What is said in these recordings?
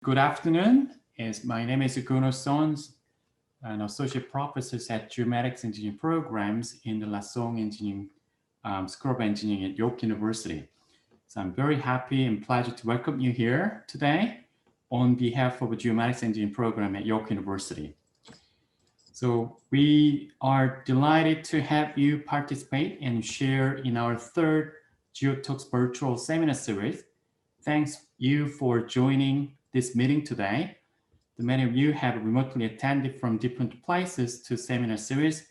Good afternoon. My name is Gunnar Sons, an associate professor at Geomatics Engineering programs in the Lasong Engineering School of Engineering at York University. So I'm very happy and pleasure to welcome you here today on behalf of the Geomatics Engineering program at York University. So we are delighted to have you participate and share in our third GeoTalks virtual seminar series. Thanks you for joining this meeting today. Many of you have remotely attended from different places to seminar series,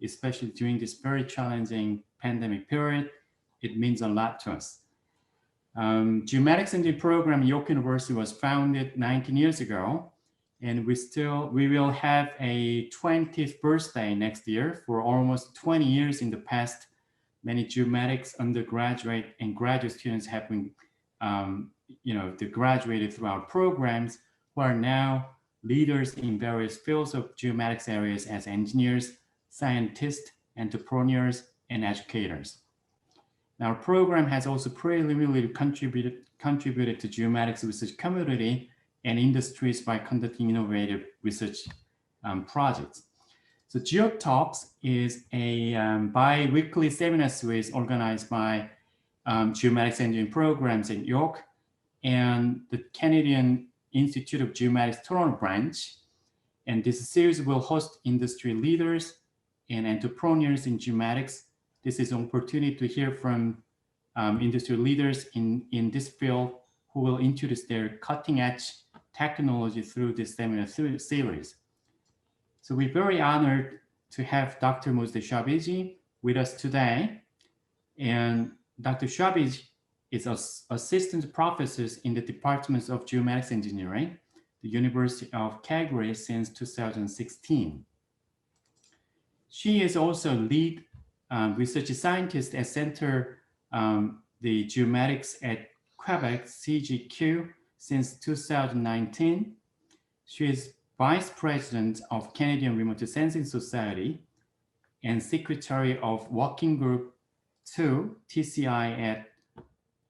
especially during this very challenging pandemic period. It means a lot to us. Geomatics Engineering program at York University was founded 19 years ago, and we will have a 20th birthday next year. For almost 20 years in the past, many geomatics undergraduate and graduate students have been they graduated through our programs who are now leaders in various fields of geomatics areas as engineers, scientists, entrepreneurs, and educators. Now, our program has also preliminarily contributed to geomatics research community and industries by conducting innovative research projects. So GeoTalks is a bi-weekly seminar series organized by Geomatics Engineering programs at York and the Canadian Institute of Geomatics Toronto branch. And this series will host industry leaders and entrepreneurs in geomatics. This is an opportunity to hear from industry leaders in this field who will introduce their cutting-edge technology through this seminar series. So we're very honored to have Dr. Mozhdeh Shahbazi with us today. And Dr. Shahbazi is an assistant professor in the Department of Geomatics Engineering, the University of Calgary since 2016. She is also lead research scientist at Center the Geomatics at Québec, CGQ, since 2019. She is Vice President of Canadian Remote Sensing Society and Secretary of Working Group 2, TCI at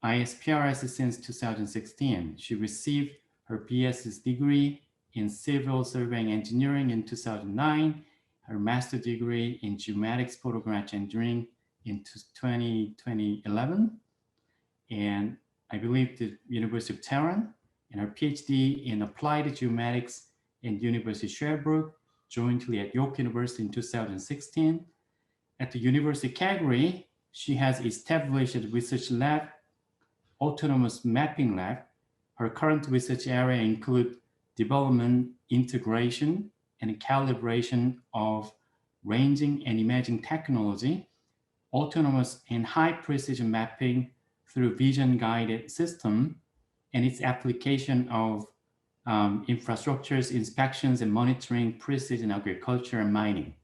ISPRS since 2016. She received her BS's degree in Civil Surveying Engineering in 2009, her master's degree in Geomatics Photogrammetry Engineering in 2011, and I believe the University of Tehran, and her Ph.D. in Applied Geomatics in University of Sherbrooke, jointly at York University in 2016. At the University of Calgary, she has established a research lab, Autonomous Mapping Lab. Her current research area include development, integration, and calibration of ranging and imaging technology, autonomous and high precision mapping through vision-guided system, and its application of infrastructures, inspections, and monitoring precision agriculture and mining.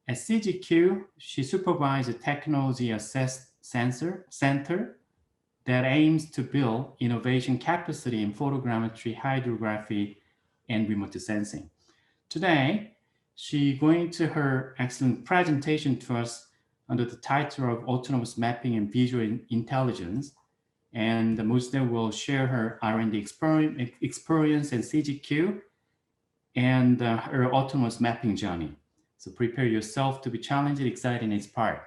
At CGQ, she supervises a technology assess center that aims to build innovation capacity in photogrammetry, hydrography, and remote sensing. Today, she's going to her excellent presentation to us under the title of Autonomous Mapping and Visual Intelligence. And Mozhdeh will share her R&D experience in CGQ and her autonomous mapping journey. So prepare yourself to be challenged, excited, and inspired.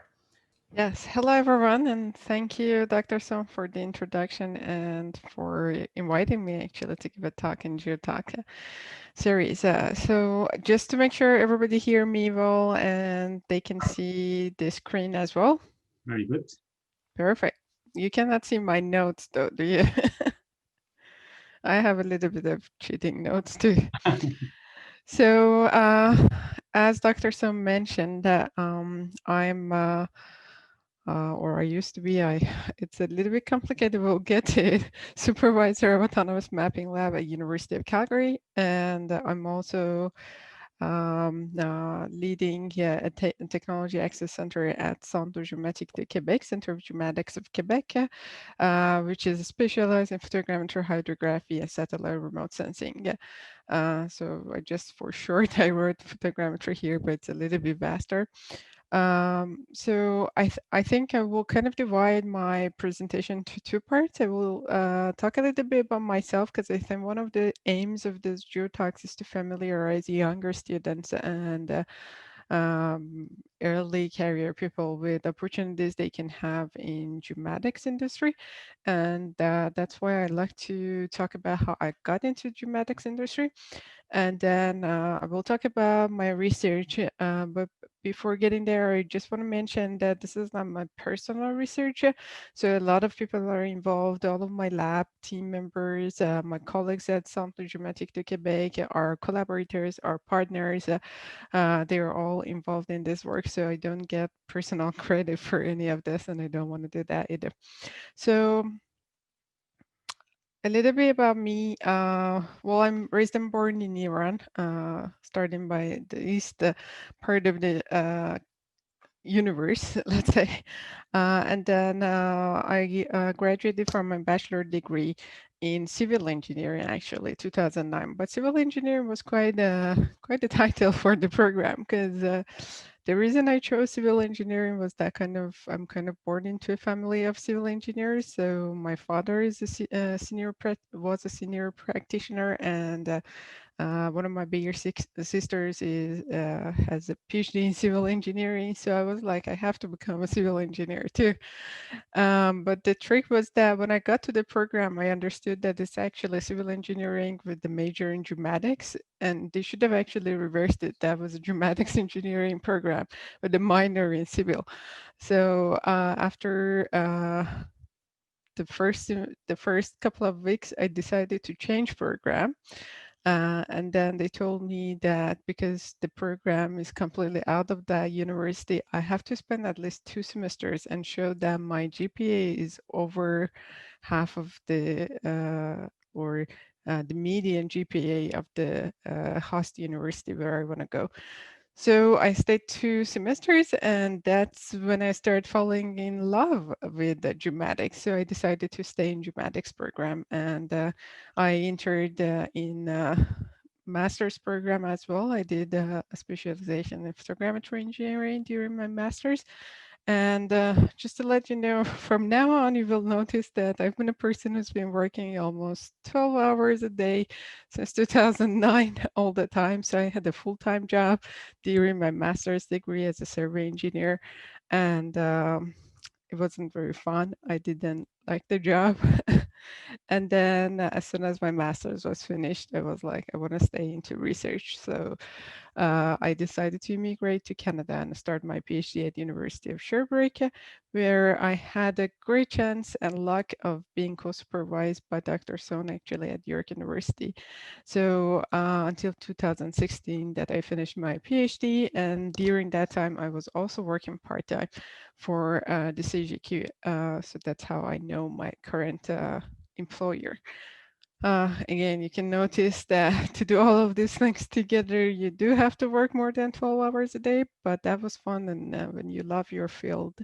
Yes, hello everyone, and thank you, Dr. Son, for the introduction and for inviting me actually to give a talk in GeoTalk series. So just to make sure everybody hear me well and they can see the screen as well. Very good. Perfect. You cannot see my notes though, do you? I have a little bit of cheating notes too. So as Dr. Son mentioned, I'm or I used to be, it's a little bit complicated, we'll get to it, supervisor of Autonomous Mapping Lab at University of Calgary. And I'm also leading a Technology Access Center at Centre Géomatique de Québec, Center of Geomatics of Quebec, which is specialized in photogrammetry, hydrography, and satellite remote sensing. So I just, for short, I wrote photogrammetry here, but it's a little bit vaster. So I think I will kind of divide my presentation to two parts. I will talk a little bit about myself because I think one of the aims of this GeoTalks is to familiarize younger students and um, early career people with opportunities they can have in geomatics industry. And that's why I like to talk about how I got into geomatics industry. And then I will talk about my research. But before getting there, I just want to mention that this is not my personal research. So a lot of people are involved, all of my lab team members, my colleagues at Centre Geomatique de Québec, our collaborators, our partners, they are all involved in this work. So I don't get personal credit for any of this, and I don't want to do that either. So a little bit about me. Well, I'm raised and born in Iran, starting by the east part of the universe, let's say. And then I graduated from my bachelor degree in civil engineering, actually, 2009. But civil engineering was quite a title for the program because the reason I chose civil engineering was that I'm kind of born into a family of civil engineers. So my father is was a senior practitioner, and one of my bigger sisters has a PhD in civil engineering. So I was like, I have to become a civil engineer too. But the trick was that when I got to the program, I understood that it's actually civil engineering with the major in geomatics, and they should have actually reversed it. That was a geomatics engineering program with a minor in civil. So after the first couple of weeks, I decided to change program. And then they told me that because the program is completely out of the university, I have to spend at least 2 semesters and show that my GPA is over half of the median GPA of the host university where I want to go. So I stayed 2 semesters, and that's when I started falling in love with the geomatics. So I decided to stay in geomatics program, and I entered in master's program as well. I did a specialization in photogrammetry engineering during my master's. And just to let you know, from now on, you will notice that I've been a person who's been working almost 12 hours a day since 2009, all the time. So I had a full-time job during my master's degree as a survey engineer. And it wasn't very fun. I didn't like the job. And then as soon as my master's was finished, I was like, I want to stay into research. So I decided to immigrate to Canada and start my PhD at University of Sherbrooke, where I had a great chance and luck of being co-supervised by Dr. Son actually at York University. So until 2016 that I finished my PhD, and during that time I was also working part-time for the CGQ. So that's how I know my current employer. Again, you can notice that to do all of these things together, you do have to work more than 12 hours a day, but that was fun. And when you love your field,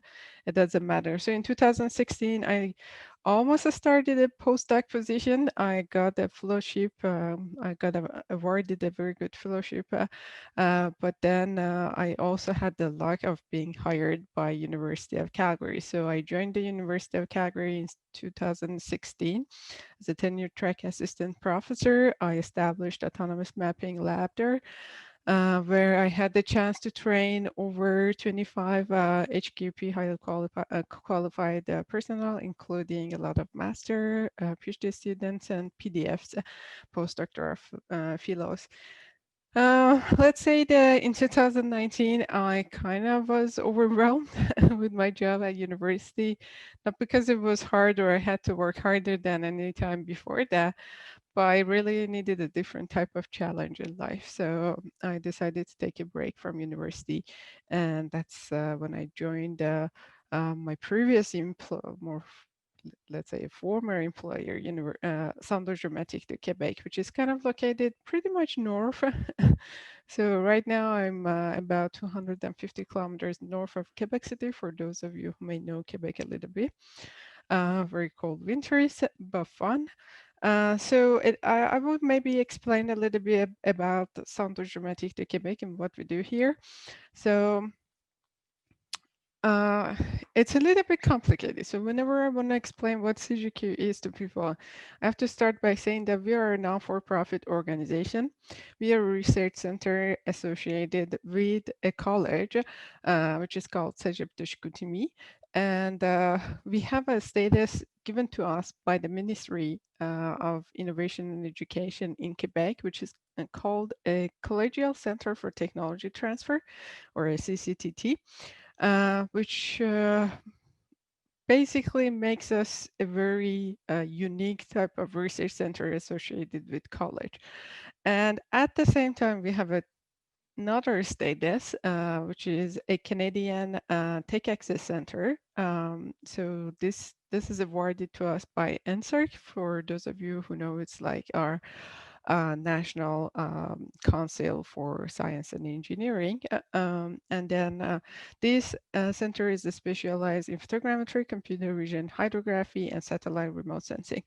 it doesn't matter. So in 2016, I almost started a postdoc position. I got a fellowship. I got awarded a very good fellowship. But then I also had the luck of being hired by University of Calgary. So I joined the University of Calgary in 2016 as a tenure track assistant professor. I established autonomous mapping lab there, where I had the chance to train over 25 HQP highly qualified personnel, including a lot of master, PhD students, and PDFs, postdoctoral fellows. Let's say that in 2019, I kind of was overwhelmed with my job at university, not because it was hard or I had to work harder than any time before that, but I really needed a different type of challenge in life. So I decided to take a break from university, and that's when I joined my previous let's say, a former employer, Centre Geomatique de Québec, which is kind of located pretty much north. So right now I'm about 250 kilometers north of Quebec City, for those of you who may know Quebec a little bit. Very cold winters, but fun. I would maybe explain a little bit about Centre Geomatique de Québec and what we do here. So Uh, it's a little bit complicated. So whenever I want to explain what CGQ is to people, I have to start by saying that we are a non-for-profit organization. We are a research center associated with a college, which is called Cégep de Chicoutimi. And we have a status given to us by the Ministry of Innovation and Education in Quebec, which is called a Collegial Center for Technology Transfer, or a CCTT, which basically makes us a very unique type of research center associated with college. And at the same time, we have another status, which is a Canadian Tech Access Center. So this is awarded to us by NSERC. For those of you who know, it's like our National Council for Science and Engineering. And then this center is specialized in photogrammetry, computer vision, hydrography, and satellite remote sensing.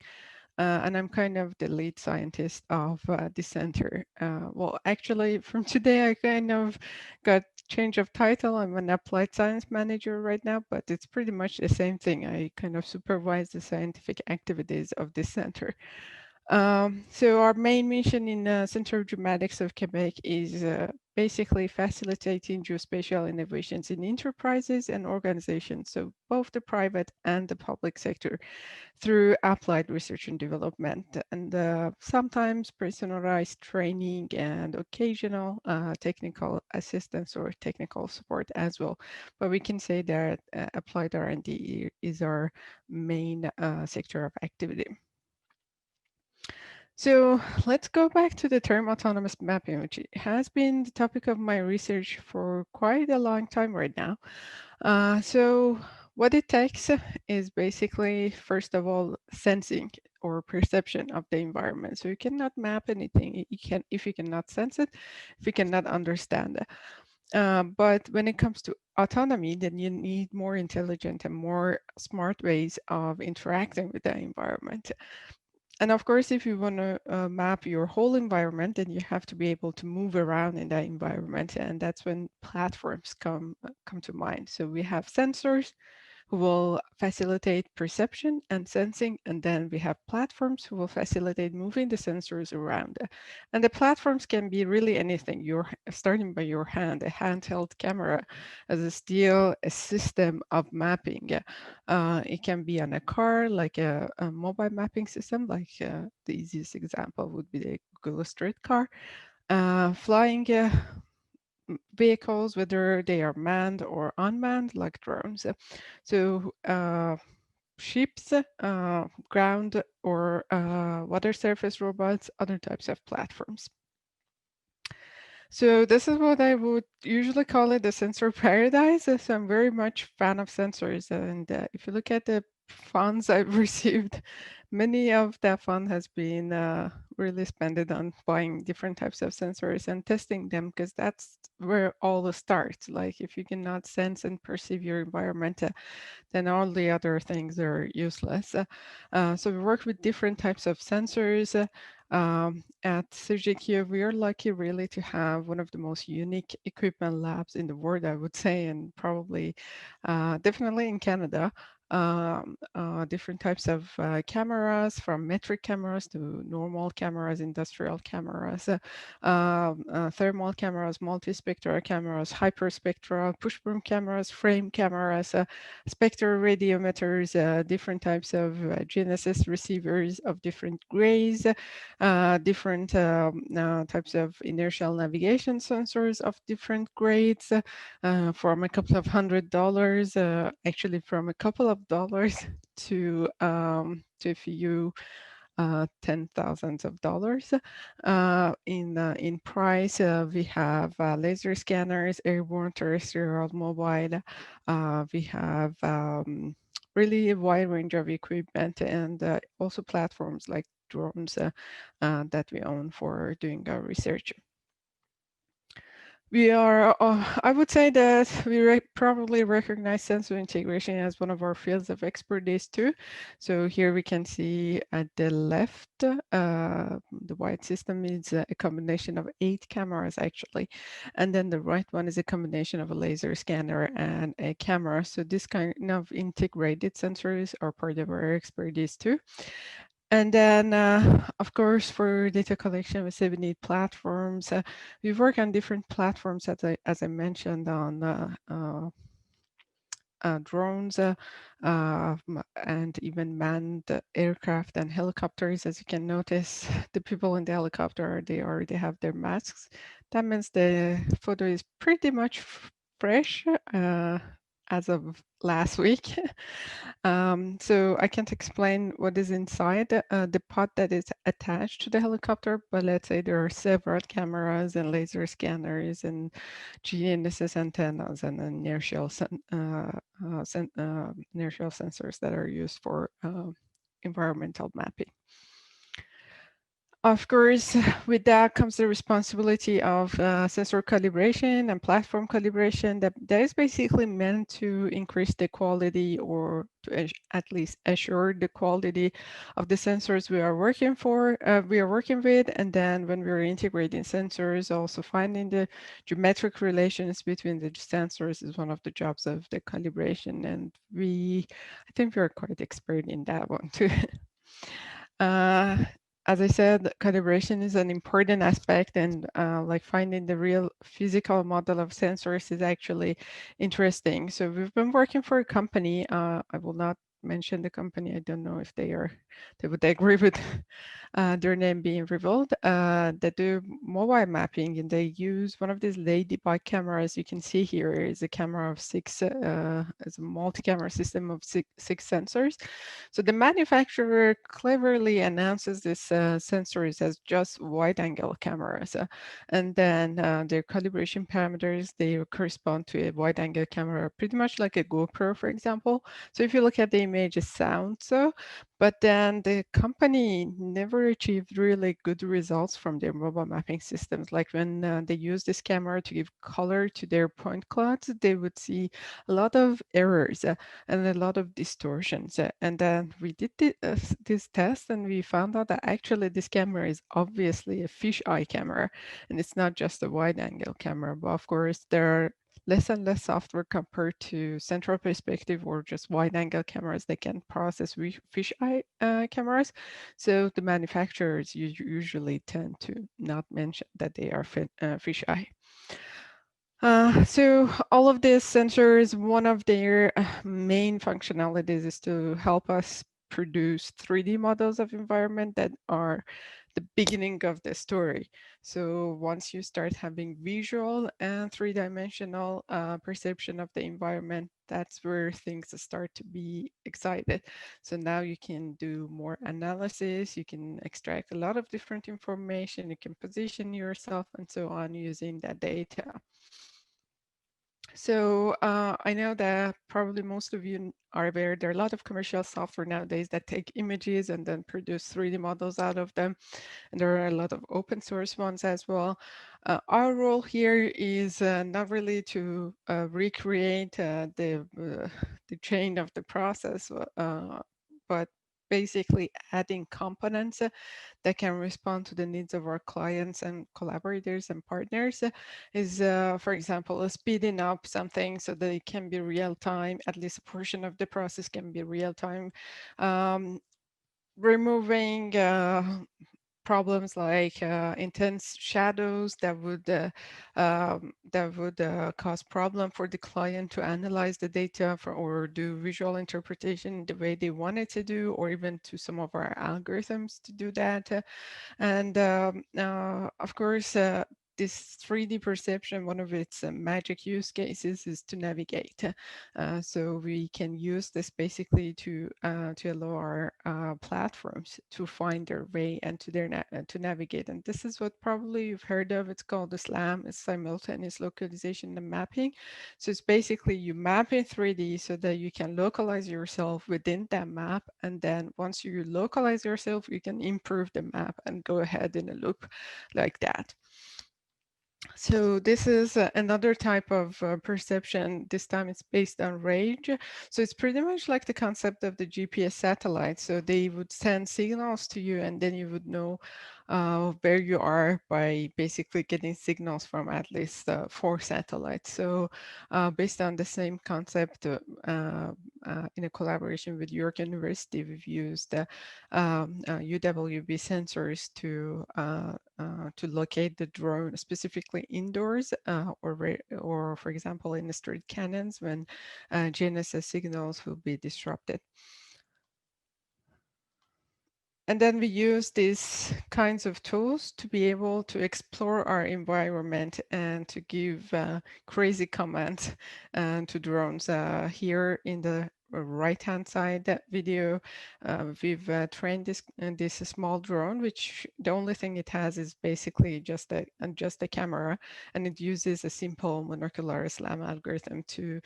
And I'm kind of the lead scientist of the center. Well, actually, from today, I kind of got change of title. I'm an applied science manager right now, but it's pretty much the same thing. I kind of supervise the scientific activities of this center. So our main mission in Center of Geomatics of Quebec is basically facilitating geospatial innovations in enterprises and organizations, so both the private and the public sector, through applied research and development, and sometimes personalized training and occasional technical assistance or technical support as well. But we can say that applied R&D is our main sector of activity. So let's go back to the term autonomous mapping, which has been the topic of my research for quite a long time right now. So what it takes is basically, first of all, sensing or perception of the environment. So you cannot map anything if you cannot sense it, if you cannot understand it. But when it comes to autonomy, then you need more intelligent and more smart ways of interacting with the environment. And of course, if you want to map your whole environment, then you have to be able to move around in that environment. And that's when platforms come to mind. So we have sensors who will facilitate perception and sensing. And then we have platforms who will facilitate moving the sensors around. And the platforms can be really anything. You're starting by your hand, a handheld camera, as a still a system of mapping. It can be on a car, like a mobile mapping system, like the easiest example would be the Google Street Car. Flying vehicles, whether they are manned or unmanned, like drones. So ships, ground or water surface robots, other types of platforms. So this is what I would usually call it the sensor paradise. So I'm very much fan of sensors. And if you look at the funds I've received, many of that fund has been really spent on buying different types of sensors and testing them, because that's where all the starts. Like if you cannot sense and perceive your environment, then all the other things are useless. So we work with different types of sensors. At CGQ, we are lucky really to have one of the most unique equipment labs in the world, I would say, and probably definitely in Canada. Different types of cameras, from metric cameras to normal cameras, industrial cameras, thermal cameras, multispectral cameras, hyperspectral, push broom cameras, frame cameras, spectroradiometers, different types of GNSS receivers of different grades, different types of inertial navigation sensors of different grades, from a couple of $100, actually from a couple of dollars to a few ten thousands of dollars. In price, we have laser scanners, airborne, terrestrial, mobile. We have really a wide range of equipment, and also platforms like drones that we own for doing our research. We are, I would say that we probably recognize sensor integration as one of our fields of expertise too. So here we can see at the left, the white system is a combination of 8 cameras actually. And then the right one is a combination of a laser scanner and a camera. So this kind of integrated sensors are part of our expertise too. And then, of course, for data collection, we say we need platforms. We work on different platforms, as I mentioned, on drones and even manned aircraft and helicopters. As you can notice, the people in the helicopter, they already have their masks. That means the photo is pretty much fresh as of last week. So I can't explain what is inside the pod that is attached to the helicopter, but let's say there are several cameras and laser scanners and GNSS antennas and then inertial sensors that are used for environmental mapping. Of course, with that comes the responsibility of sensor calibration and platform calibration that is basically meant to increase the quality or to at least assure the quality of the sensors we are working with. And then when we're integrating sensors, also finding the geometric relations between the sensors is one of the jobs of the calibration. And I think we are quite expert in that one too. As I said, calibration is an important aspect, and like finding the real physical model of sensors is actually interesting. So we've been working for a company. I will not mention the company. I don't know if they would agree with their name being revealed. They do mobile mapping, and they use one of these ladybug cameras. You can see here is a camera of six, is a multi-camera system of six sensors. So the manufacturer cleverly announces this sensors as just wide-angle cameras, and then their calibration parameters, they correspond to a wide-angle camera, pretty much like a GoPro, for example. So if you look at the image, it sounds so, but then the company never achieved really good results from their mobile mapping systems. Like when they use this camera to give color to their point clouds, they would see a lot of errors and a lot of distortions. And then we did this test and we found out that actually this camera is obviously a fisheye camera and it's not just a wide angle camera. But of course, there are less and less software compared to central perspective or just wide angle cameras that can process fisheye cameras. So the manufacturers usually tend to not mention that they are fisheye. So all of these sensors, one of their main functionalities is to help us produce 3D models of environment that are the beginning of the story. So once you start having visual and three-dimensional perception of the environment, that's where things start to be excited. So now you can do more analysis, you can extract a lot of different information, you can position yourself and so on using that data. So I know that probably most of you are aware there are a lot of commercial software nowadays that take images and then produce 3D models out of them. And there are a lot of open source ones as well. Our role here is not really to recreate the chain of the process, but basically adding components that can respond to the needs of our clients and collaborators and partners is, for example, speeding up something so that it can be real time, at least a portion of the process can be real time. Removing problems like intense shadows that would cause problem for the client to analyze the data or do visual interpretation the way they wanted to do, or even to some of our algorithms to do that. And of course, this 3D perception, one of its magic use cases is to navigate. So we can use this basically to allow our platforms to find their way and to navigate. And this is what probably you've heard of. It's called the SLAM, it's simultaneous localization and mapping. So it's basically you map in 3D so that you can localize yourself within that map. And then once you localize yourself, you can improve the map and go ahead in a loop like that. So this is another type of perception. This time it's based on range. So it's pretty much like the concept of the GPS satellite. So they would send signals to you, and then you would know where you are by basically getting signals from at least 4 satellites. So based on the same concept, in a collaboration with York University, we've used UWB sensors to locate the drone specifically indoors, or for example in the street cannons when GNSS signals will be disrupted. And then we use these kinds of tools to be able to explore our environment and to give crazy commands to drones. Here in the right-hand side that video, we've trained this small drone, which the only thing it has is basically just a camera, and it uses a simple monocular SLAM algorithm to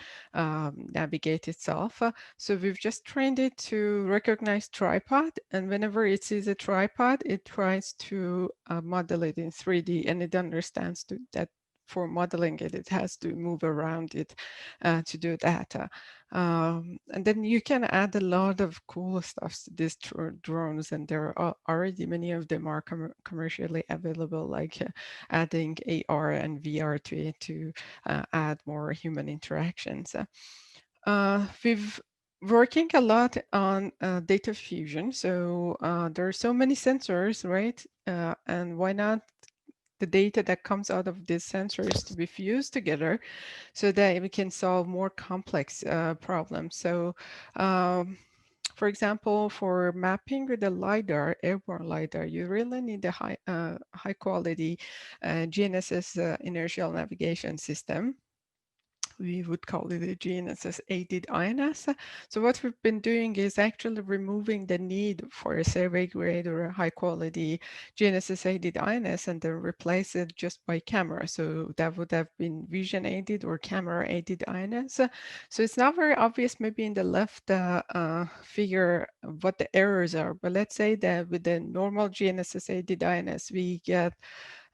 navigate itself. So we've just trained it to recognize tripod, and whenever it sees a tripod, it tries to model it in 3D, and it understands that for modeling it, it has to move around it to do that. And then you can add a lot of cool stuff to these drones, and there are already many of them are commercially available, like adding AR and VR to it to add more human interactions. We've working a lot on data fusion. So there are so many sensors, right? And why not the data that comes out of these sensors to be fused together so that we can solve more complex problems. So for example, for mapping with the LiDAR, airborne LiDAR, you really need a high quality GNSS inertial navigation system. We would call it a GNSS aided INS. So what we've been doing is actually removing the need for a survey grade or a high quality GNSS aided INS and then replace it just by camera. So that would have been vision aided or camera aided INS. So it's not very obvious maybe in the left figure what the errors are, but let's say that with the normal GNSS aided INS, we get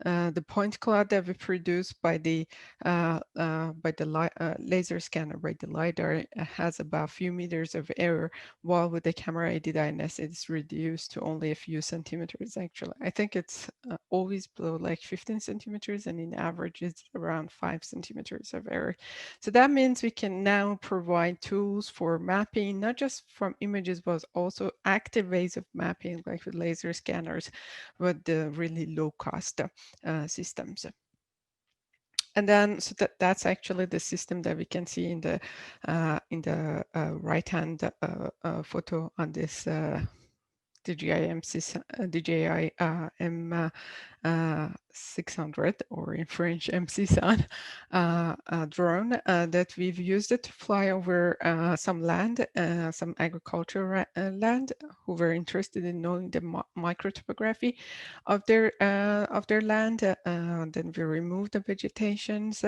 the point cloud that we produce by the laser scanner, by the LiDAR, has about a few meters of error, while with the camera aided INS, it's reduced to only a few centimeters, actually. I think it's always below like 15 centimeters, and in average, it's around 5 centimeters of error. So that means we can now provide tools for mapping, not just from images, but also active ways of mapping, like with laser scanners, but the really low cost systems. And then, so that's actually the system that we can see in the right-hand photo on this DJI M600, or in French MC-SON drone that we've used it to fly over some land, some agricultural land, who were interested in knowing the microtopography of their land. Then we removed the vegetations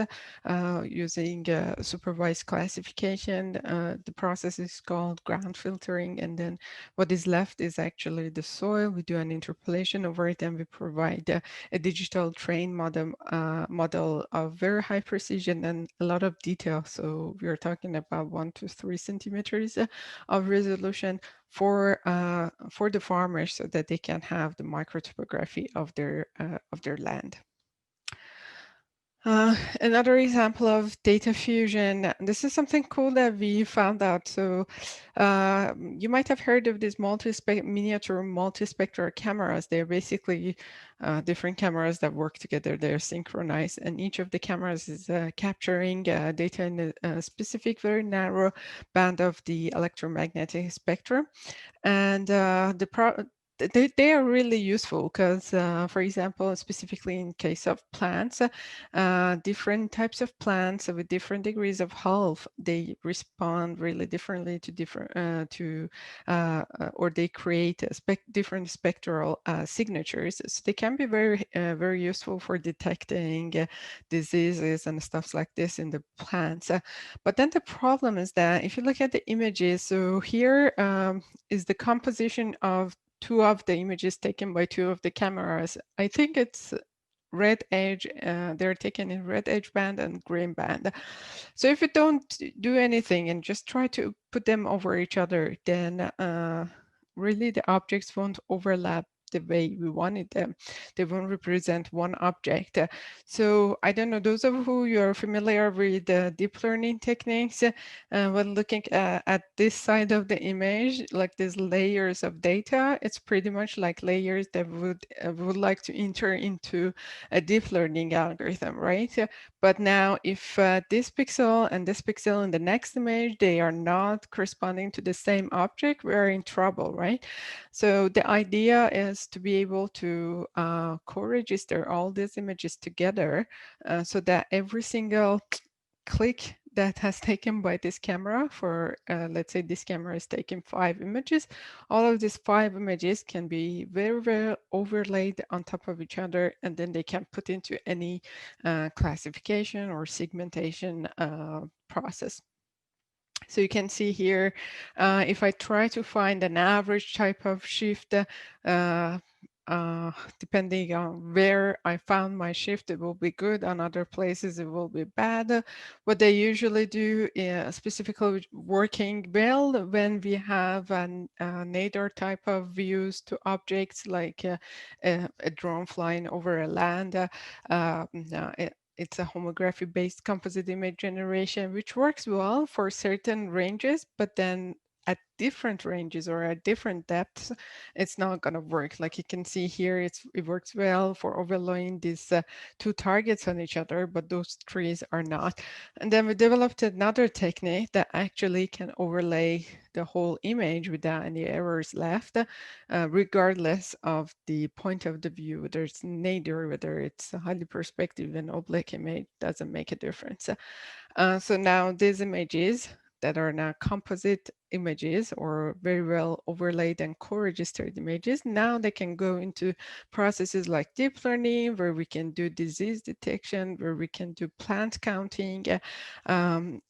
using supervised classification. The process is called ground filtering, and then what is left is actually the soil. We do an interpolation over it, and we provide a digital train model of very high precision and a lot of detail. So we are talking about 1 to 3 centimeters of resolution for the farmers, so that they can have the microtopography of their land. Another example of data fusion. This is something cool that we found out. So you might have heard of these miniature multispectral cameras. They're basically different cameras that work together. They're synchronized, and each of the cameras is capturing data in a specific, very narrow band of the electromagnetic spectrum. And they are really useful because, for example, specifically in case of plants, different types of plants with different degrees of health, they respond really differently to or they create different spectral signatures. So they can be very useful for detecting diseases and stuff like this in the plants. But then the problem is that if you look at the images, so here is the composition of 2 of the images taken by 2 of the cameras. I think it's red edge, they're taken in red edge band and green band. So if you don't do anything and just try to put them over each other, then really the objects won't overlap the way we wanted them. They won't represent one object. So I don't know, those of you are familiar with deep learning techniques, when looking at this side of the image, like these layers of data, it's pretty much like layers that would like to enter into a deep learning algorithm, right? But now if this pixel and this pixel in the next image, they are not corresponding to the same object, we're in trouble, right? So the idea is to be able to co-register all these images together so that every single click that has taken by this camera for, let's say this camera is taking 5 images, all of these 5 images can be very, very overlaid on top of each other, and then they can put into any classification or segmentation process. So you can see here, if I try to find an average type of shift, depending on where I found my shift, it will be good. On other places, it will be bad. What they usually do, specifically working well when we have an nadir type of views to objects like a drone flying over a land. It's a homography-based composite image generation, which works well for certain ranges, but then at different ranges or at different depths, it's not going to work. Like you can see here, it works well for overlaying these 2 targets on each other, but those trees are not. And then we developed another technique that actually can overlay the whole image without any errors left, regardless of the point of the view, whether it's nadir, whether it's a highly perspective and oblique image, doesn't make a difference. So now these images that are now composite images or very well overlaid and co-registered images, now they can go into processes like deep learning, where we can do disease detection, where we can do plant counting. Here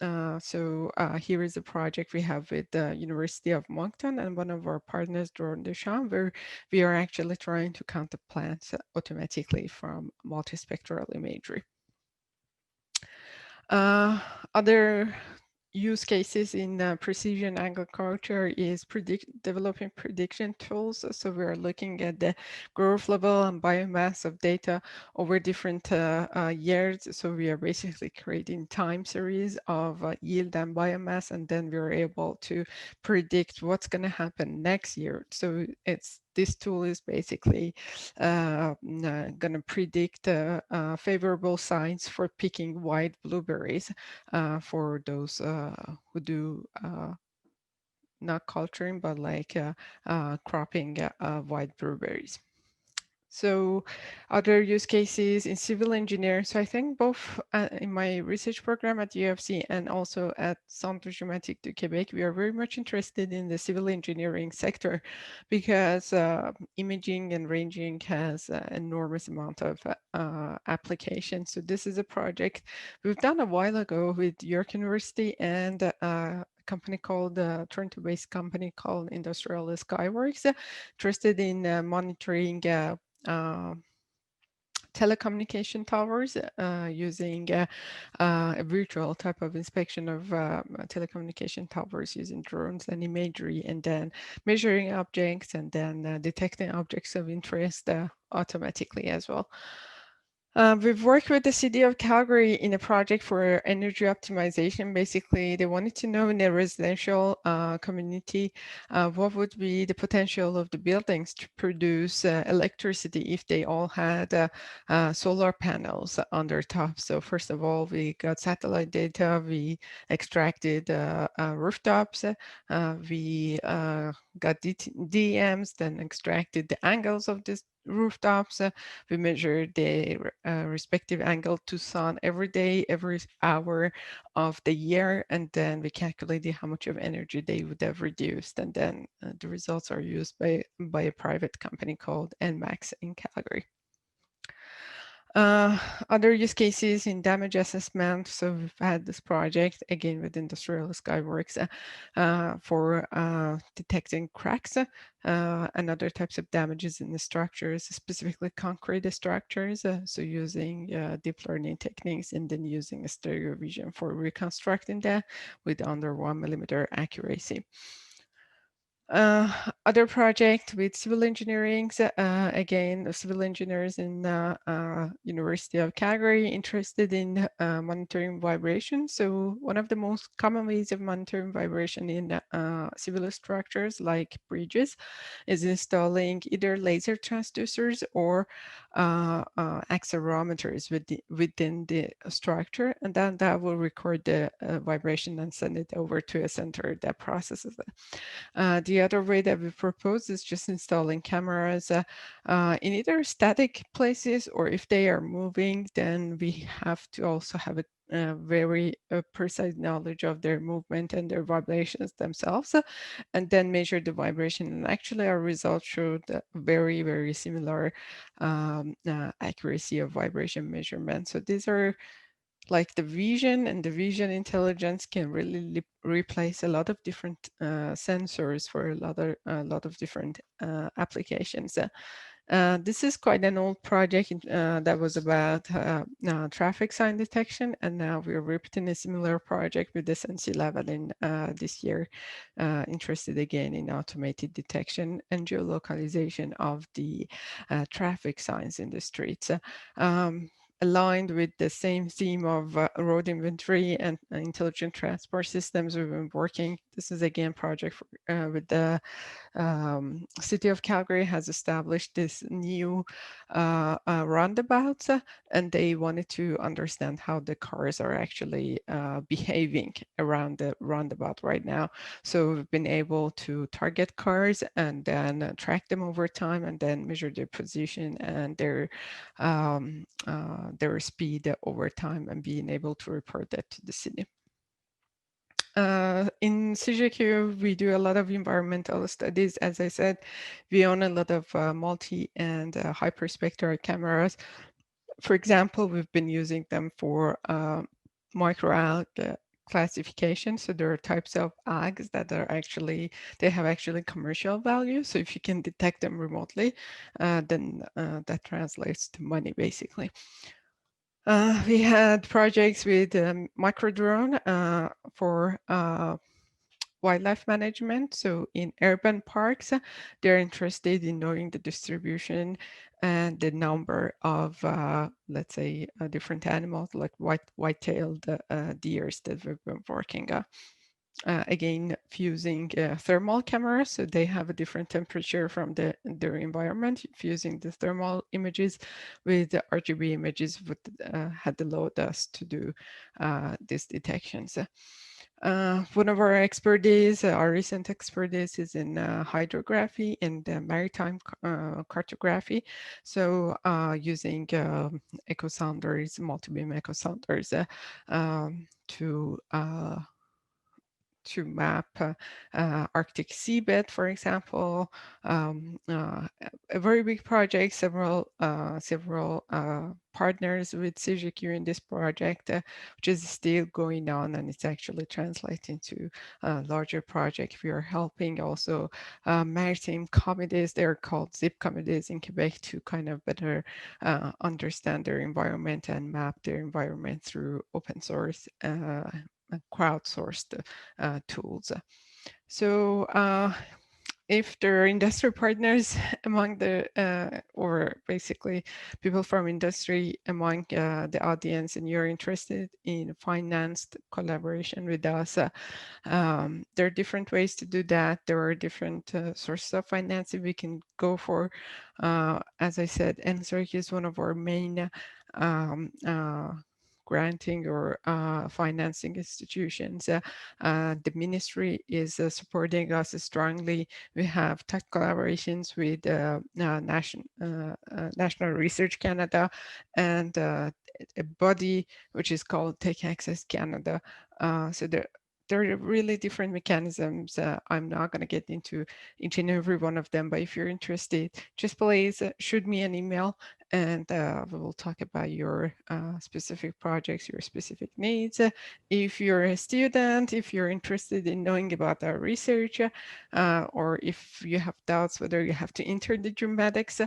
is a project we have with the University of Moncton and one of our partners, Deschamps, where we are actually trying to count the plants automatically from multispectral imagery. Other use cases in precision agriculture is developing prediction tools. So we're looking at the growth level and biomass of data over different years. So we are basically creating time series of yield and biomass, and then we're able to predict what's going to happen next year. So this tool is basically going to predict favorable signs for picking white blueberries for those who do not culturing, but like cropping white blueberries. So other use cases in civil engineering. So I think both in my research program at UFC and also at Centre Géomatique du Québec, we are very much interested in the civil engineering sector because imaging and ranging has an enormous amount of applications. So this is a project we've done a while ago with York University and a company called Toronto-based company called Industrial Skyworks, interested in monitoring telecommunication towers using a virtual type of inspection of telecommunication towers using drones and imagery, and then measuring objects and then detecting objects of interest automatically as well. We've worked with the city of Calgary in a project for energy optimization. Basically, they wanted to know in a residential community what would be the potential of the buildings to produce electricity if they all had solar panels on their top. So first of all, we got satellite data, we extracted rooftops, we got DMs, then extracted the angles of these rooftops. We measured the respective angle to sun every day, every hour of the year, and then we calculated how much of energy they would have reduced. And then the results are used by a private company called NMAX in Calgary. Other use cases in damage assessment. So we've had this project again with Industrial Skyworks for detecting cracks and other types of damages in the structures, specifically concrete structures. So using deep learning techniques and then using a stereo vision for reconstructing that with under 1 mm accuracy. Other project with civil engineering, again, the civil engineers in University of Calgary interested in monitoring vibration. So one of the most common ways of monitoring vibration in civil structures like bridges is installing either laser transducers or accelerometers within the structure, and then that will record the vibration and send it over to a center that processes it. The other way that we propose is just installing cameras in either static places, or if they are moving, then we have to also have a very precise knowledge of their movement and their vibrations themselves, and then measure the vibration. And actually our results showed very, very similar accuracy of vibration measurement. So these are like the vision, and the vision intelligence can really replace a lot of different sensors for a lot of different applications. This is quite an old project that was about traffic sign detection, and now we're repeating a similar project with the SNC-Lavalin this year, interested again in automated detection and geolocalization of the traffic signs in the streets. Aligned with the same theme of road inventory and intelligent transport systems, we've been working. This is again project for, with the City of Calgary has established this new roundabouts, and they wanted to understand how the cars are actually behaving around the roundabout right now. So we've been able to target cars and then track them over time, and then measure their position and their speed over time, and being able to report that to the city. In CGQ, we do a lot of environmental studies. As I said, we own a lot of multi and hyperspectral cameras. For example, we've been using them for microalgae classification. So there are types of algae that are actually, they have actually commercial value. So if you can detect them remotely, then that translates to money basically. We had projects with micro drone for wildlife management. So in urban parks, they're interested in knowing the distribution and the number of, let's say, different animals like white-tailed deers that we've been working on. Again, fusing thermal cameras, so they have a different temperature from their environment. Fusing the thermal images with the RGB images had allowed us to do these detections. One of our expertise, our recent expertise, is in hydrography and maritime cartography. So using echo sounders, multi-beam echo sounders to map Arctic seabed, for example. A very big project, several partners with CGQ in this project, which is still going on, and it's actually translating to a larger project. We are helping also maritime committees, they're called ZIP committees in Quebec, to kind of better understand their environment and map their environment through open source crowdsourced tools. So if there are industry partners among the, or basically people from industry among the audience, and you're interested in financed collaboration with us, there are different ways to do that. There are different sources of financing we can go for. As I said, NSERC is one of our main granting or financing institutions. The ministry is supporting us strongly. We have tech collaborations with National Research Canada and a body which is called Tech Access Canada. So there are really different mechanisms. I'm not going to get into each and every one of them, but if you're interested, just please shoot me an email and we will talk about your specific projects, your specific needs. If you're a student, if you're interested in knowing about our research, or if you have doubts whether you have to enter the geomatics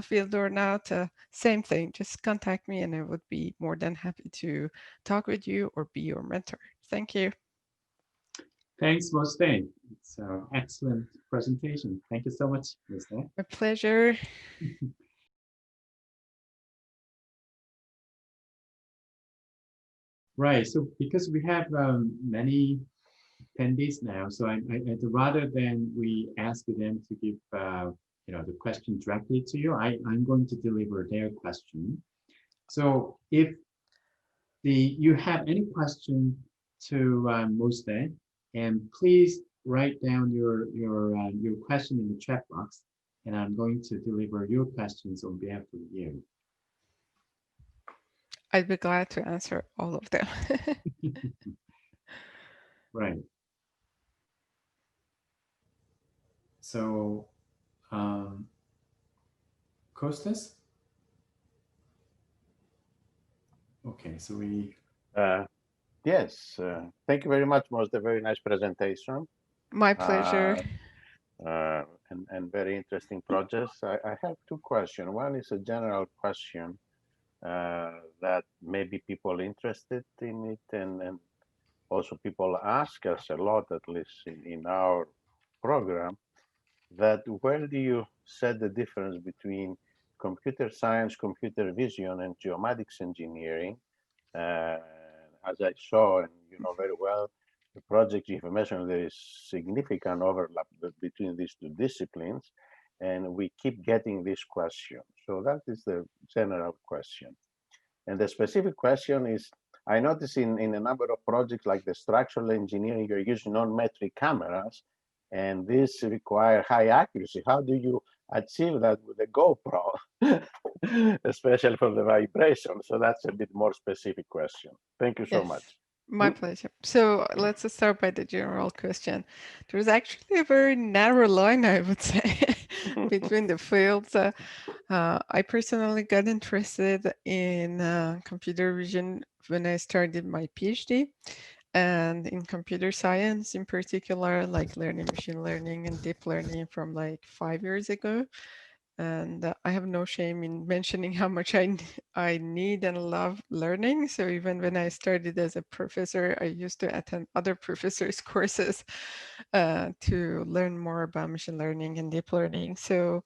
field or not, same thing, just contact me and I would be more than happy to talk with you or be your mentor. Thank you. Thanks, Mozhdeh. It's an excellent presentation. Thank you so much, Mozhdeh. My pleasure. Right. So because we have many attendees now, so rather than we ask them to give the question directly to you, I'm going to deliver their question. So if you have any question to Mozhdeh, and please write down your question in the chat box, and I'm going to deliver your questions on behalf of you. I'd be glad to answer all of them. Right. So, Kostas? Okay, so we... Yes, thank you very much, Mozhdeh. Very nice presentation. My pleasure. And very interesting projects. I have two questions. One is a general question that maybe people interested in it, and also people ask us a lot, at least in our program, that where do you set the difference between computer science, computer vision, and geomatics engineering? As I saw, and you know very well, the project information, there is significant overlap between these two disciplines, and we keep getting this question. So that is the general question. And the specific question is, I notice in a number of projects like the structural engineering, you're using non-metric cameras, and this require high accuracy. How do you achieve that with a GoPro, especially for the vibration? So that's a bit more specific question. Thank you so much. My pleasure. So let's start by the general question. There's actually a very narrow line, I would say, between the fields. I personally got interested in computer vision when I started my PhD, and in computer science in particular, like learning machine learning and deep learning from like 5 years ago. And I have no shame in mentioning how much I need and love learning. So even when I started as a professor, I used to attend other professors' courses to learn more about machine learning and deep learning. So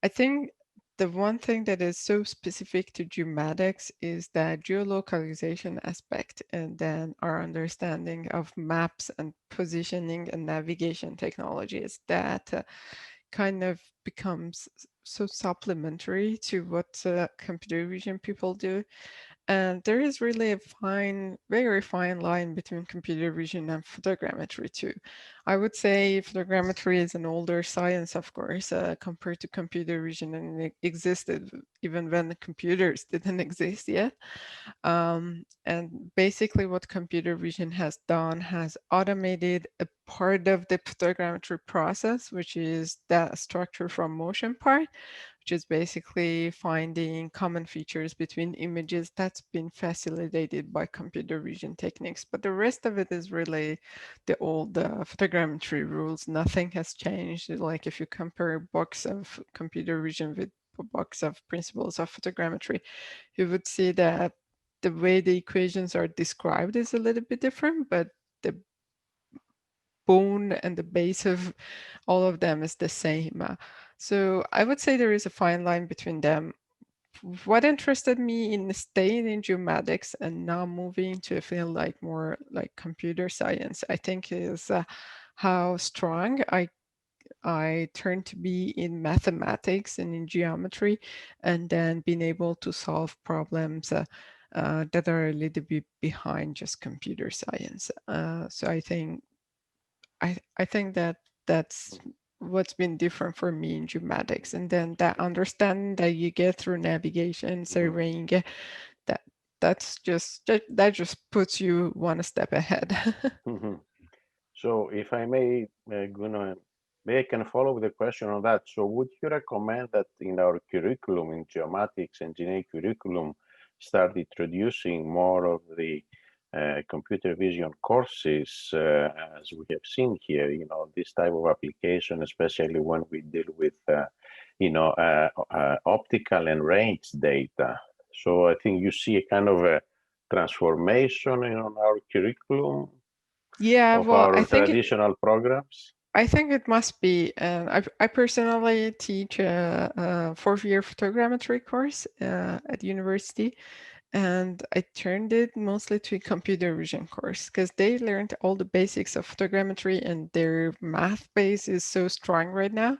I think the one thing that is so specific to geomatics is that geolocalization aspect, and then our understanding of maps and positioning and navigation technologies that kind of becomes so supplementary to what computer vision people do. And there is really a very fine line between computer vision and photogrammetry too. I would say photogrammetry is an older science, of course, compared to computer vision, and it existed even when the computers didn't exist yet. And basically what computer vision has done has automated a part of the photogrammetry process, which is that structure from motion part, which is basically finding common features between images. That's been facilitated by computer vision techniques. But the rest of it is really the old photogrammetry rules. Nothing has changed. Like if you compare books of computer vision with books of principles of photogrammetry, you would see that the way the equations are described is a little bit different, but the bone and the base of all of them is the same. So I would say there is a fine line between them. What interested me in staying in geomatics and now moving to a field like more like computer science, I think is how strong I turned to be in mathematics and in geometry, and then being able to solve problems that are a little bit behind just computer science. So I think that that's what's been different for me in geomatics, and then that understanding that you get through navigation, surveying, that just puts you one step ahead. So if I may, may I can follow with a question on that. So would you recommend that in our curriculum, in geomatics engineering curriculum, start introducing more of the computer vision courses, as we have seen here, this type of application, especially when we deal with, optical and range data. So I think you see a kind of a transformation in our curriculum Yeah, of well, our traditional programs. I think it must be. I personally teach a fourth-year photogrammetry course at university, and I turned it mostly to a computer vision course because they learned all the basics of photogrammetry, and their math base is so strong right now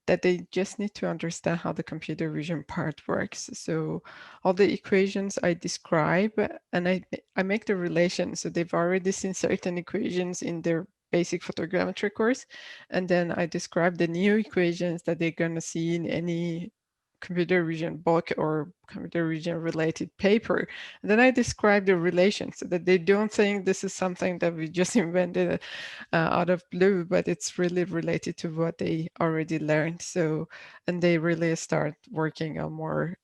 that they just need to understand how the computer vision part works. So all the equations I describe, and I make the relation. So they've already seen certain equations in their basic photogrammetry course, and then I describe the new equations that they're going to see in any computer vision book or computer vision related paper. And then I describe the relation so that they don't think this is something that we just invented out of blue, but it's really related to what they already learned. So, and they really start working on more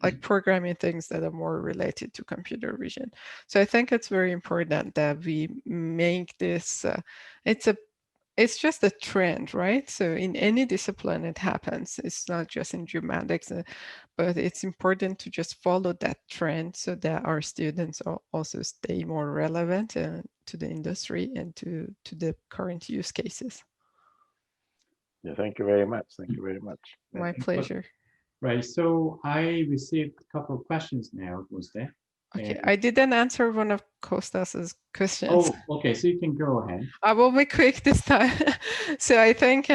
like programming things that are more related to computer vision. So I think it's very important that we make this, it's just a trend, right? So in any discipline it happens. It's not just in geomatics, but it's important to just follow that trend so that our students also stay more relevant to the industry and to the current use cases. Yeah, thank you very much. Thank you very much. My pleasure. Right. So I received a couple of questions now, Mozhdeh. Okay, I didn't answer one of Kostas's questions. Oh, okay. So you can go ahead. I will be quick this time. So I think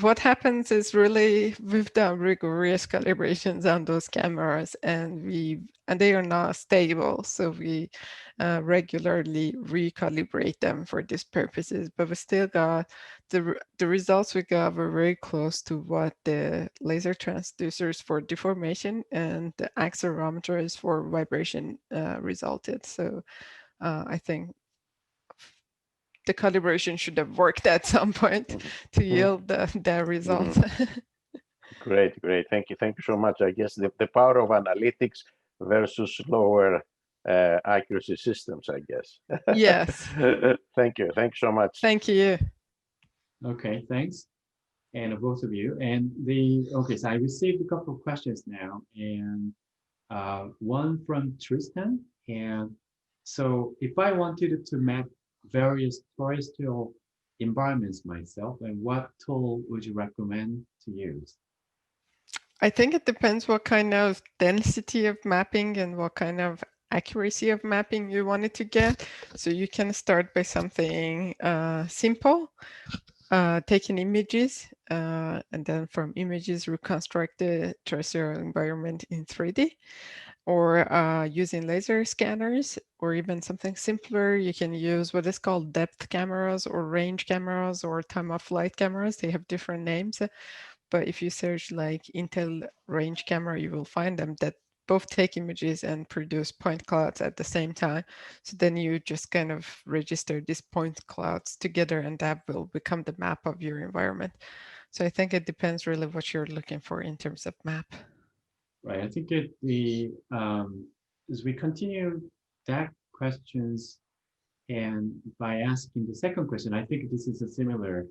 what happens is really we've done rigorous calibrations on those cameras, and they are not stable. So we regularly recalibrate them for these purposes. But we still got the results we got were very close to what the laser transducers for deformation and the accelerometers for vibration resulted. So I think the calibration should have worked at some point to yield the result. Great. Thank you so much. I guess the power of analytics versus lower accuracy systems, I guess. Yes. Thank you so much. Thank you. Okay, thanks. And both of you. And okay, so I received a couple of questions now, and one from Tristan. And so if I wanted to map various terrestrial environments myself, and what tool would you recommend to use? I think it depends what kind of density of mapping and what kind of accuracy of mapping you wanted to get. So you can start by something simple, taking images, and then from images reconstruct the terrestrial environment in 3D, or using laser scanners, or even something simpler. You can use what is called depth cameras or range cameras or time of flight cameras. They have different names. But if you search like Intel range camera, you will find them that both take images and produce point clouds at the same time. So then you just kind of register these point clouds together, and that will become the map of your environment. So I think it depends really what you're looking for in terms of map. Right. I think as we continue that questions, and by asking the second question, I think this is a similar.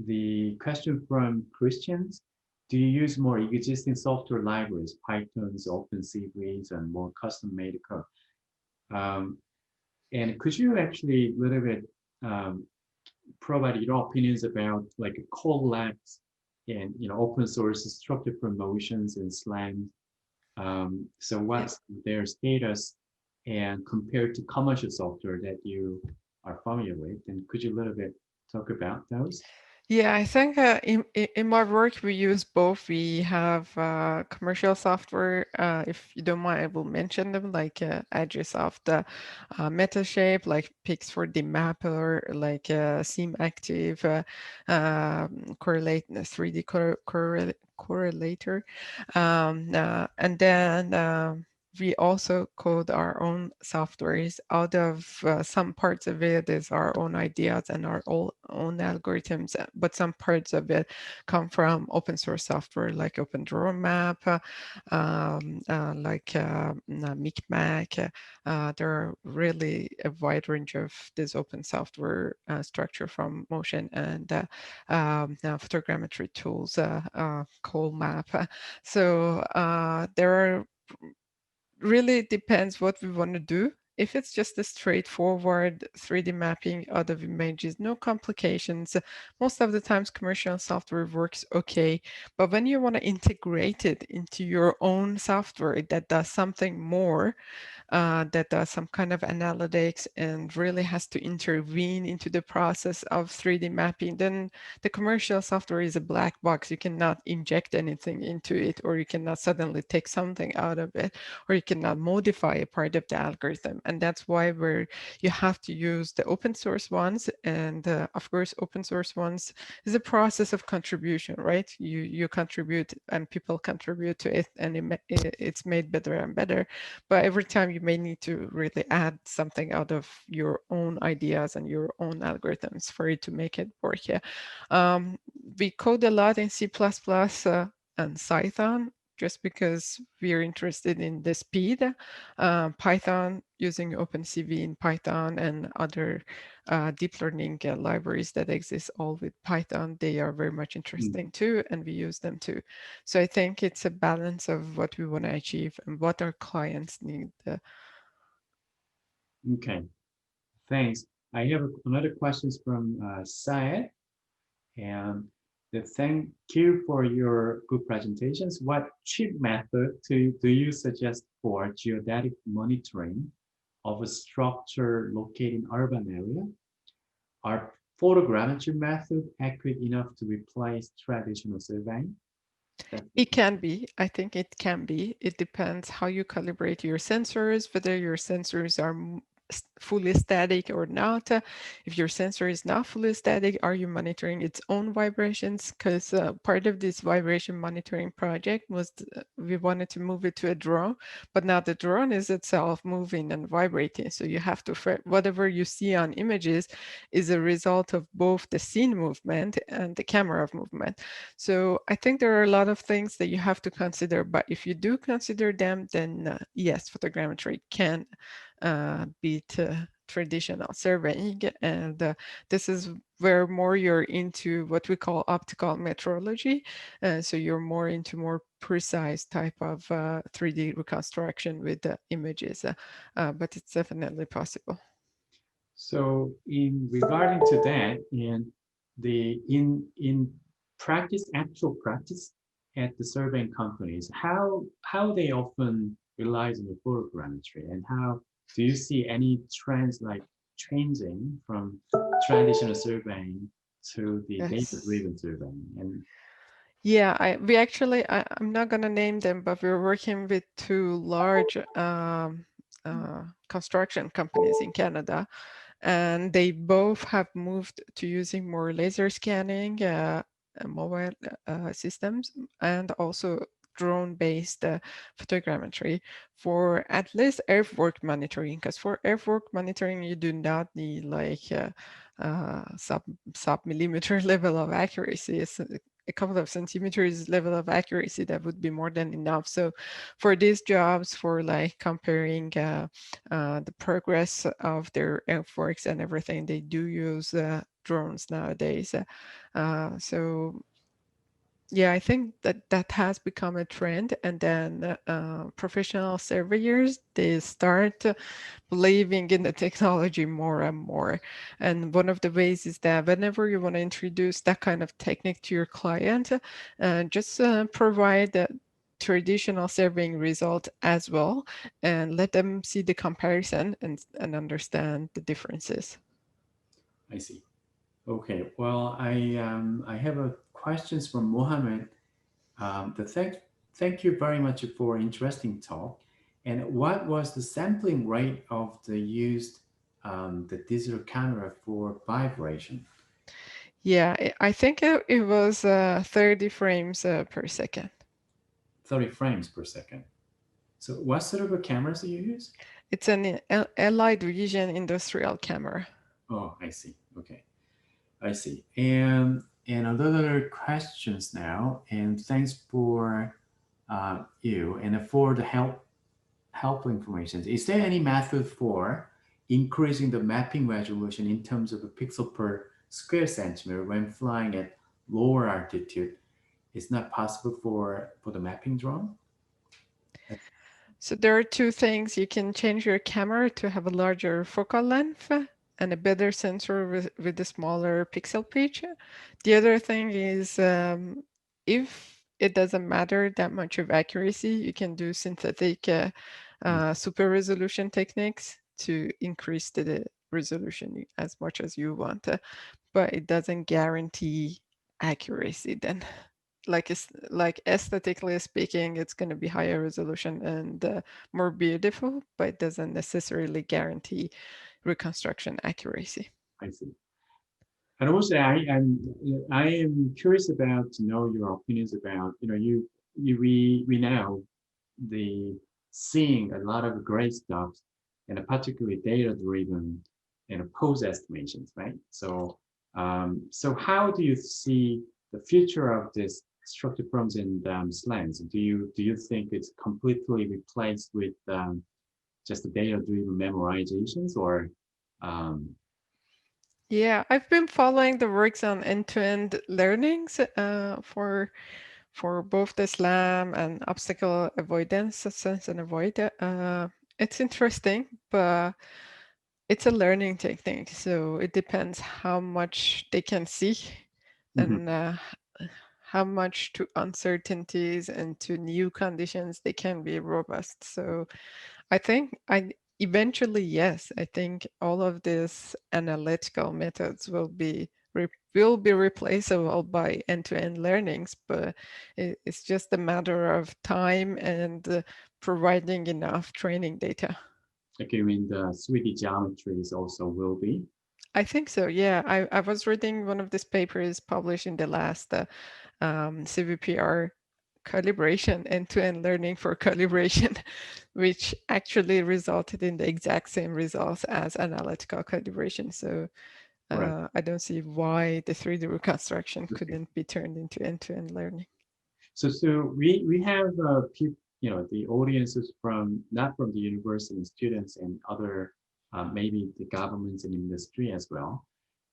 The question from Christians: do you use more existing software libraries, Python's, OpenCVs, and more custom-made code? And could you actually a little bit provide your opinions about like collabs and open source structured promotions and slang? So what's their status, and compared to commercial software that you are familiar with? And could you a little bit talk about those? Yeah, I think in my work we use both. We have commercial software. If you don't mind, I will mention them, like Agisoft, Metashape, like Pix4D Mapper, like SeamActive, Correlate 3D Correlator, and then we also code our own softwares. Out of some parts of it is our own ideas and our own algorithms, but some parts of it come from open source software like OpenDrawMap, like Micmac. There are really a wide range of this open software structure from Motion and photogrammetry tools, CoalMap. So there are really depends what we want to do. If it's just a straightforward 3D mapping out of images, no complications, most of the times commercial software works okay. But when you want to integrate it into your own software that does something more, that does some kind of analytics and really has to intervene into the process of 3D mapping, then the commercial software is a black box. You cannot inject anything into it, or you cannot suddenly take something out of it, or you cannot modify a part of the algorithm. And that's why you have to use the open source ones. And of course, open source ones is a process of contribution, right? You contribute and people contribute to it, and it's made better and better. But every time you may need to really add something out of your own ideas and your own algorithms for it to make it work. Yeah. We code a lot in C++ and Python just because we are interested in the speed. Python, using OpenCV in Python and other deep learning libraries that exist all with Python, they are very much interesting too, and we use them too. So I think it's a balance of what we want to achieve and what our clients need. Okay, thanks. I have another questions from Syed. And thank you for your good presentations. What cheap method do you suggest for geodetic monitoring of a structure located in urban area? Are photogrammetry method accurate enough to replace traditional surveying? It can be. I think it can be. It depends how you calibrate your sensors, whether your sensors are fully static or not. If your sensor is not fully static, are you monitoring its own vibrations? Because part of this vibration monitoring project was we wanted to move it to a drone, but now the drone is itself moving and vibrating. So you have to, whatever you see on images is a result of both the scene movement and the camera movement. So I think there are a lot of things that you have to consider, but if you do consider them, then yes, photogrammetry can beat traditional surveying. And this is where more you're into what we call optical metrology. So you're more into more precise type of 3D reconstruction with the images, but it's definitely possible. So in regarding to that, and in practice, actual practice at the surveying companies, how they often relies on the photogrammetry, and how do you see any trends like changing from traditional surveying to the data-driven surveying? And yeah, I'm not going to name them, but we're working with two large construction companies in Canada, and they both have moved to using more laser scanning mobile systems, and also drone-based photogrammetry for at least earthwork monitoring. Because for earthwork monitoring, you do not need like sub millimeter level of accuracy. It's a couple of centimeters level of accuracy that would be more than enough. So for these jobs, for like comparing the progress of their earthworks and everything, they do use drones nowadays. So yeah, I think that has become a trend. And then professional surveyors, they start believing in the technology more and more. And one of the ways is that whenever you want to introduce that kind of technique to your client, just provide the traditional surveying result as well, and let them see the comparison and understand the differences. I see. Okay, well, I have a questions from Mohammed. Thank you very much for interesting talk. And what was the sampling rate of the used the digital camera for vibration? Yeah, I think it was 30 frames per second. 30 frames per second. So what sort of a cameras do you use? It's an Allied Vision industrial camera. Oh, I see. Okay, I see. And other questions now. And thanks for you and for the helpful information. Is there any method for increasing the mapping resolution in terms of a pixel per square centimeter when flying at lower altitude? It's not possible for the mapping drone? So there are two things. You can change your camera to have a larger focal length and a better sensor with a smaller pixel pitch. The other thing is if it doesn't matter that much of accuracy, you can do synthetic super resolution techniques to increase the resolution as much as you want, but it doesn't guarantee accuracy then. Like aesthetically speaking, it's going to be higher resolution and more beautiful, but it doesn't necessarily guarantee reconstruction accuracy. I see. And also, I am curious about to know your opinions about we now the seeing a lot of great stuff and particularly data driven and pose estimations, right? So so how do you see the future of this structured forms and slants? Do you think it's completely replaced with just the data driven memorizations or Yeah, I've been following the works on end-to-end learnings for both the SLAM and obstacle avoidance, sense and avoid. It's interesting, but it's a learning technique, so it depends how much they can see and how much to uncertainties and to new conditions they can be robust. So I think eventually, yes, I think all of these analytical methods will be replaceable by end-to-end learnings, but it's just a matter of time and providing enough training data. like you mean the 3D geometries also will be? I think so, yeah. I was reading one of these papers published in the last CVPR calibration, end-to-end learning for calibration, which actually resulted in the exact same results as analytical calibration. So Right. I don't see why the 3D reconstruction Okay. couldn't be turned into end-to-end learning. So we have people, the audiences from not from the university students and other maybe the governments and industry as well.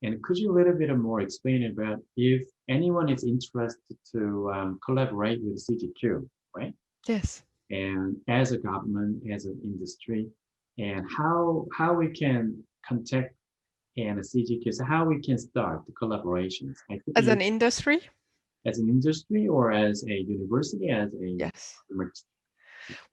And could you a little bit more explain about if anyone is interested to collaborate with CGQ, right? Yes. And as a government, as an industry, and how we can contact and a CGQ, so how we can start the collaborations. I think As an industry? as an industry or as a university, as a Yes.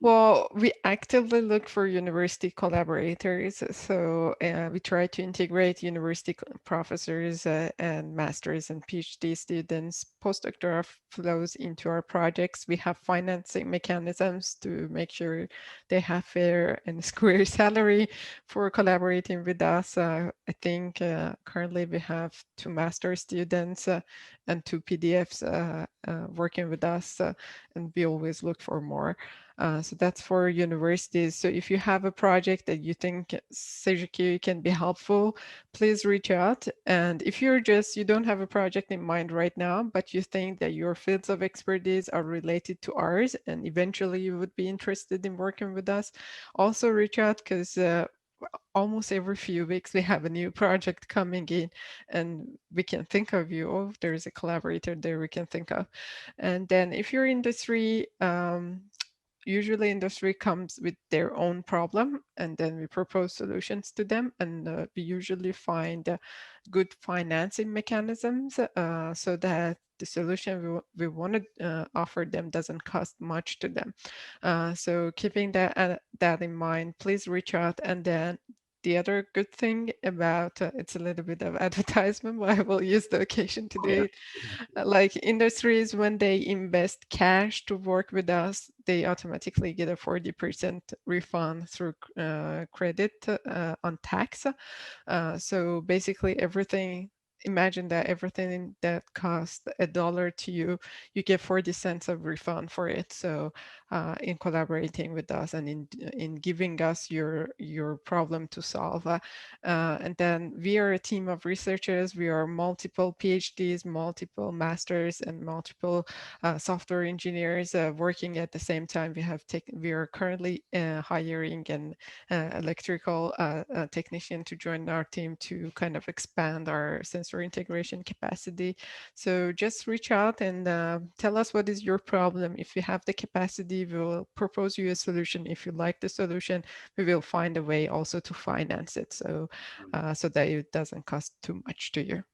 Well, we actively look for university collaborators. So we try to integrate university professors and masters and PhD students, postdoctoral flows into our projects. We have financing mechanisms to make sure they have fair and square salary for collaborating with us. I think currently we have 2 master students and 2 PDFs working with us, and we always look for more. So that's for universities. So if you have a project that you think CGQ can be helpful, please reach out. And if you don't have a project in mind right now, but you think that your fields of expertise are related to ours, and eventually you would be interested in working with us, also reach out, because almost every few weeks we have a new project coming in and we can think of you. Oh, there's a collaborator there we can think of. And then if your industry, usually industry comes with their own problem, and then we propose solutions to them, and we usually find good financing mechanisms so that the solution we want to offer them doesn't cost much to them. So keeping that in mind, please reach out. And then the other good thing about it's a little bit of advertisement, but I will use the occasion to do it. Like industries, when they invest cash to work with us, they automatically get a 40% refund through credit on tax. So basically everything imagine that everything that costs $1 to you, you get 40 cents of refund for it. So in collaborating with us and in giving us your problem to solve. And then we are a team of researchers. We are multiple PhDs, multiple masters, and multiple software engineers working at the same time. We are currently hiring an electrical technician to join our team to kind of expand our sensor integration capacity. So just reach out and tell us what is your problem. If you have the capacity, we will propose you a solution. If you like the solution, we will find a way also to finance it, so so that it doesn't cost too much to you.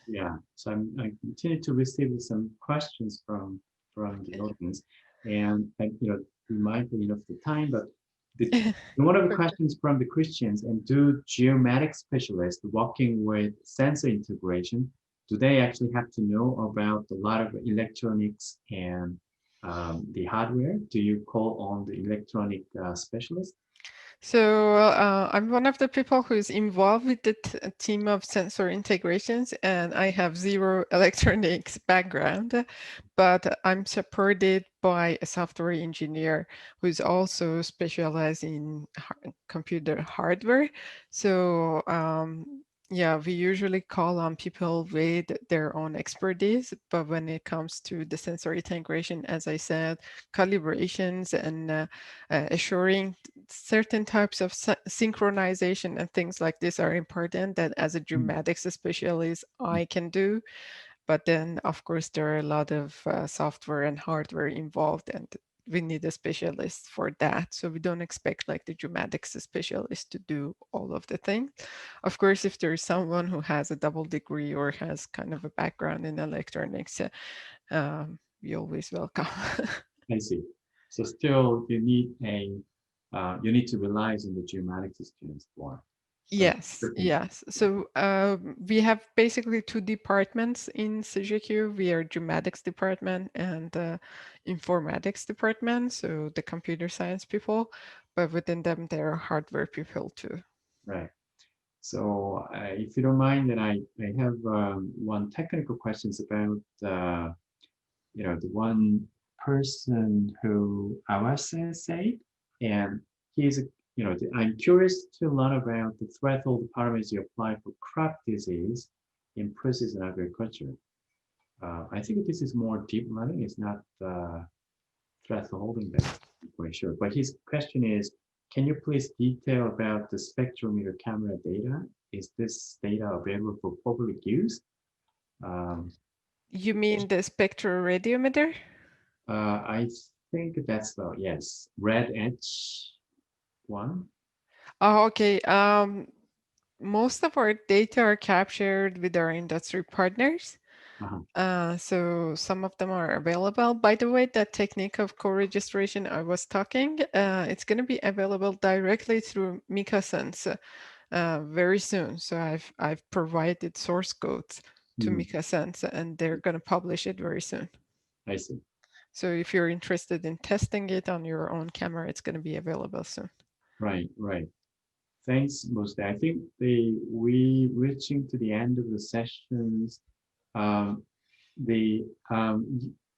Yeah, so I continue to receive some questions from the audience, and be mindful of the time, but one of the questions from the Christians, and do geomatic specialists working with sensor integration, do they actually have to know about a lot of electronics and the hardware? Do you call on the electronic specialist? So I'm one of the people who is involved with the team of sensor integrations, and I have zero electronics background, but I'm supported by a software engineer who is also specialized in computer hardware. So yeah, we usually call on people with their own expertise, but when it comes to the sensor integration, as I said, calibrations and assuring certain types of synchronization and things like this are important that as a geomatics specialist I can do. But then, of course, there are a lot of software and hardware involved, and we need a specialist for that. So we don't expect like the geomatics specialist to do all of the things. Of course, if there's someone who has a double degree or has kind of a background in electronics, we always welcome. I see. So still, you need to rely on the geomatics students for. Yes, yes. So we have basically two departments in CGQ. We are geomatics department and informatics department, so the computer science people, but within them there are hardware people too. Right. So if you don't mind, then I have one technical questions about the one person who I was say, and he's I'm curious to learn about the threshold parameters you apply for crop disease in precision agriculture. I think this is more deep learning. It's not thresholding that, I'm quite sure. But his question is, can you please detail about the spectrometer camera data? Is this data available for public use? You mean the spectroradiometer? I think that's the, yes, red edge one. Oh, okay. Most of our data are captured with our industry partners. So some of them are available. By the way, that technique of co-registration I was talking, it's going to be available directly through MikaSense very soon. So I've provided source codes to MikaSense, and they're going to publish it very soon. I see. So if you're interested in testing it on your own camera, it's going to be available soon. Right, right. Thanks, Mozhdeh. I think we reaching to the end of the sessions.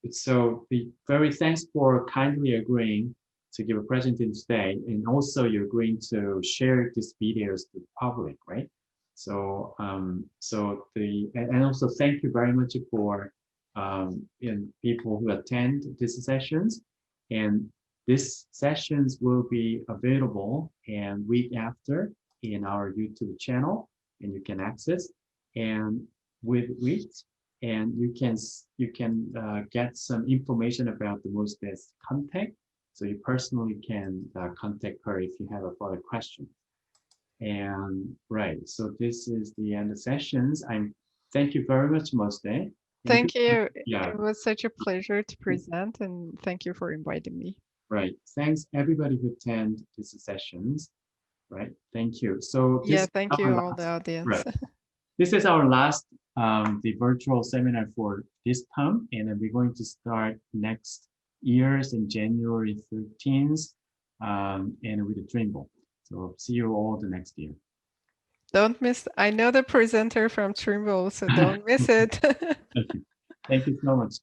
So very thanks for kindly agreeing to give a presentation today, and also you're agreeing to share these videos to the public, right? So and also thank you very much for people who attend these sessions, and these sessions will be available and week after in our YouTube channel, and you can access and with which, and you can get some information about the Mozhdeh's contact, so you personally can contact her if you have a further question. And right, so this is the end of sessions. Thank you very much, Mozhdeh. Thank you. Yeah. It was such a pleasure to present, and thank you for inviting me. Right. Thanks everybody who attend these sessions. Right. Thank you. So yeah, thank you all the audience. Right. This is our last the virtual seminar for this term, and then we're going to start next year's in January 13th, and with the Trimble. So see you all the next year. Don't miss. I know the presenter from Trimble, so don't miss it. Thank you so much.